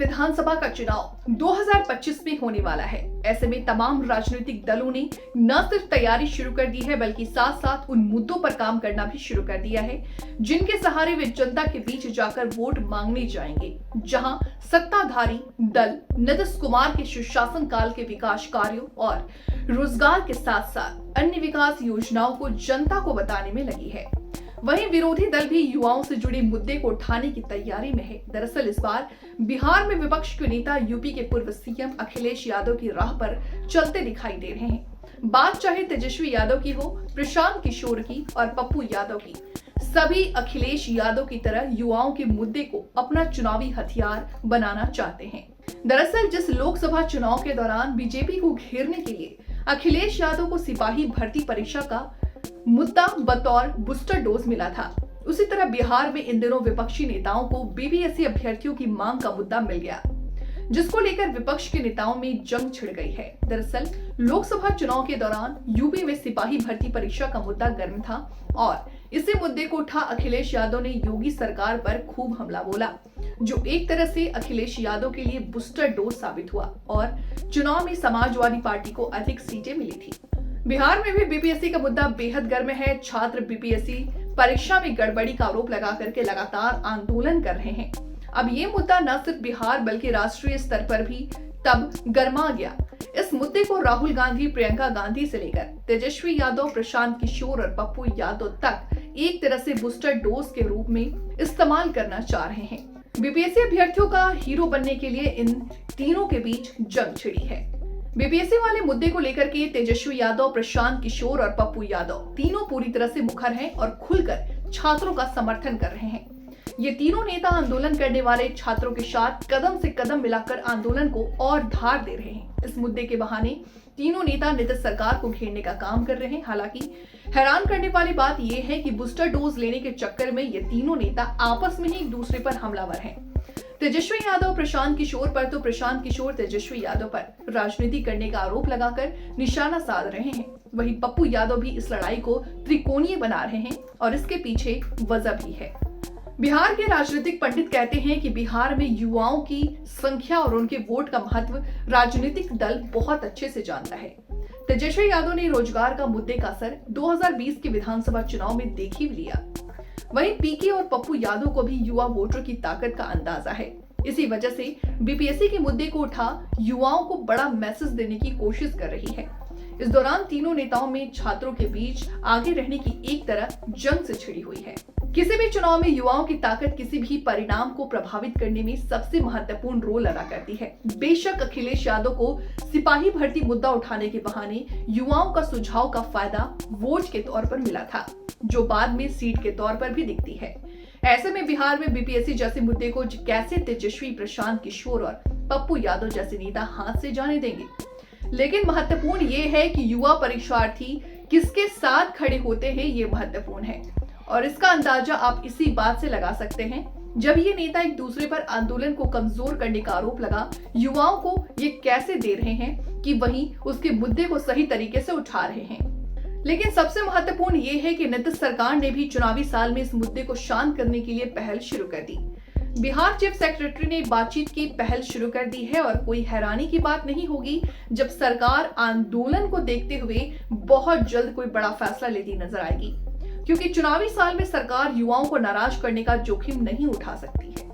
विधानसभा का चुनाव 2025 में होने वाला है। ऐसे में तमाम राजनीतिक दलों ने न सिर्फ तैयारी शुरू कर दी है बल्कि साथ साथ उन मुद्दों पर काम करना भी शुरू कर दिया है जिनके सहारे वे जनता के बीच जाकर वोट मांगने जाएंगे। जहां सत्ताधारी दल नीतीश कुमार के सुशासन काल के विकास कार्यों और रोजगार के साथ साथ अन्य विकास योजनाओं को जनता को बताने में लगी है, वहीं विरोधी दल भी युवाओं से जुड़े मुद्दे को उठाने की तैयारी में है। दरअसल इस बार बिहार में विपक्ष के नेता यूपी के पूर्व सीएम अखिलेश यादव की राह पर चलते दिखाई दे रहे हैं। बात चाहे तेजस्वी यादव की हो, प्रशांत किशोर की और पप्पू यादव की, सभी अखिलेश यादव की तरह युवाओं के मुद्दे को अपना चुनावी हथियार बनाना चाहते हैं। दरअसल जिस लोकसभा चुनाव के दौरान बीजेपी को घेरने के लिए अखिलेश यादव को सिपाही भर्ती परीक्षा का मुद्दा बतौर बूस्टर डोज मिला था, उसी तरह बिहार में इन दिनों विपक्षी नेताओं को बीपीएससी अभ्यर्थियों की मांग का मुद्दा मिल गया, जिसको लेकर विपक्ष के नेताओं में जंग छिड़ गई है। दरअसल लोकसभा चुनाव के दौरान यूपी में सिपाही भर्ती परीक्षा का मुद्दा गर्म था और इसी मुद्दे को उठा अखिलेश यादव ने योगी सरकार पर खूब हमला बोला, जो एक तरह से अखिलेश यादव के लिए बूस्टर डोज साबित हुआ और चुनाव में समाजवादी पार्टी को अधिक सीटें मिली थी। बिहार में भी बीपीएससी का मुद्दा बेहद गर्म है। छात्र बीपीएससी परीक्षा में गड़बड़ी का आरोप लगा करके लगातार आंदोलन कर रहे हैं। अब ये मुद्दा न सिर्फ बिहार बल्कि राष्ट्रीय स्तर पर भी तब गर्मा गया। इस मुद्दे को राहुल गांधी, प्रियंका गांधी से लेकर तेजस्वी यादव, प्रशांत किशोर और पप्पू यादव तक एक तरह से बूस्टर डोज के रूप में इस्तेमाल करना चाह रहे हैं। बीपीएससी अभ्यर्थियों का हीरो बनने के लिए इन तीनों के बीच जंग छिड़ी है। बीपीएससी वाले मुद्दे को लेकर के तेजस्वी यादव, प्रशांत किशोर और पप्पू यादव तीनों पूरी तरह से मुखर हैं और खुलकर छात्रों का समर्थन कर रहे हैं। ये तीनों नेता आंदोलन करने वाले छात्रों के साथ कदम से कदम मिलाकर आंदोलन को और धार दे रहे हैं। इस मुद्दे के बहाने तीनों नेता नीतीश सरकार को घेरने का काम कर रहे हैं। हालांकि हैरान करने वाली बात यह है कि बूस्टर डोज लेने के चक्कर में ये तीनों नेता आपस में ही एक दूसरे पर हमलावर हैं। तेजस्वी यादव प्रशांत किशोर पर तो प्रशांत किशोर तेजस्वी यादव पर राजनीति करने का आरोप लगाकर निशाना साध रहे हैं। वहीं पप्पू यादव भी इस लड़ाई को त्रिकोणीय बना रहे हैं और इसके पीछे वजह भी है। बिहार के राजनीतिक पंडित कहते हैं कि बिहार में युवाओं की संख्या और उनके वोट का महत्व राजनीतिक दल बहुत अच्छे से जानता है। तेजस्वी यादव ने रोजगार का मुद्दे का असर 2020 के विधानसभा चुनाव में देख ही लिया। वहीं पीके और पप्पू यादव को भी युवा वोटर की ताकत का अंदाजा है। इसी वजह से बीपीएससी के मुद्दे को उठा युवाओं को बड़ा मैसेज देने की कोशिश कर रही है। इस दौरान तीनों नेताओं में छात्रों के बीच आगे रहने की एक तरह जंग से छिड़ी हुई है। किसी भी चुनाव में युवाओं की ताकत किसी भी परिणाम को प्रभावित करने में सबसे महत्वपूर्ण रोल अदा करती है। बेशक अखिलेश यादव को सिपाही भर्ती मुद्दा उठाने के बहाने युवाओं का सुझाव का फायदा वोट के तौर पर मिला था, जो बाद में सीट के तौर पर भी दिखती है। ऐसे में बिहार में बीपीएससी जैसे मुद्दे को कैसे तेजस्वी, प्रशांत किशोर और पप्पू यादव जैसे नेता हाथ से जाने देंगे। लेकिन महत्वपूर्ण ये है कि युवा परीक्षार्थी किसके साथ खड़े होते हैं, ये महत्वपूर्ण है और इसका अंदाजा आप इसी बात से लगा सकते हैं जब ये नेता एक दूसरे पर आंदोलन को कमजोर करने का आरोप लगा युवाओं को ये कैसे दे रहे हैं कि वहीं उसके मुद्दे को सही तरीके से उठा रहे हैं। लेकिन सबसे महत्वपूर्ण ये है कि नीतीश सरकार ने भी चुनावी साल में इस मुद्दे को शांत करने के लिए पहल शुरू कर दी। बिहार चीफ सेक्रेटरी ने बातचीत की पहल शुरू कर दी है और कोई हैरानी की बात नहीं होगी जब सरकार आंदोलन को देखते हुए बहुत जल्द कोई बड़ा फैसला लेती नजर आएगी, क्योंकि चुनावी साल में सरकार युवाओं को नाराज करने का जोखिम नहीं उठा सकती है।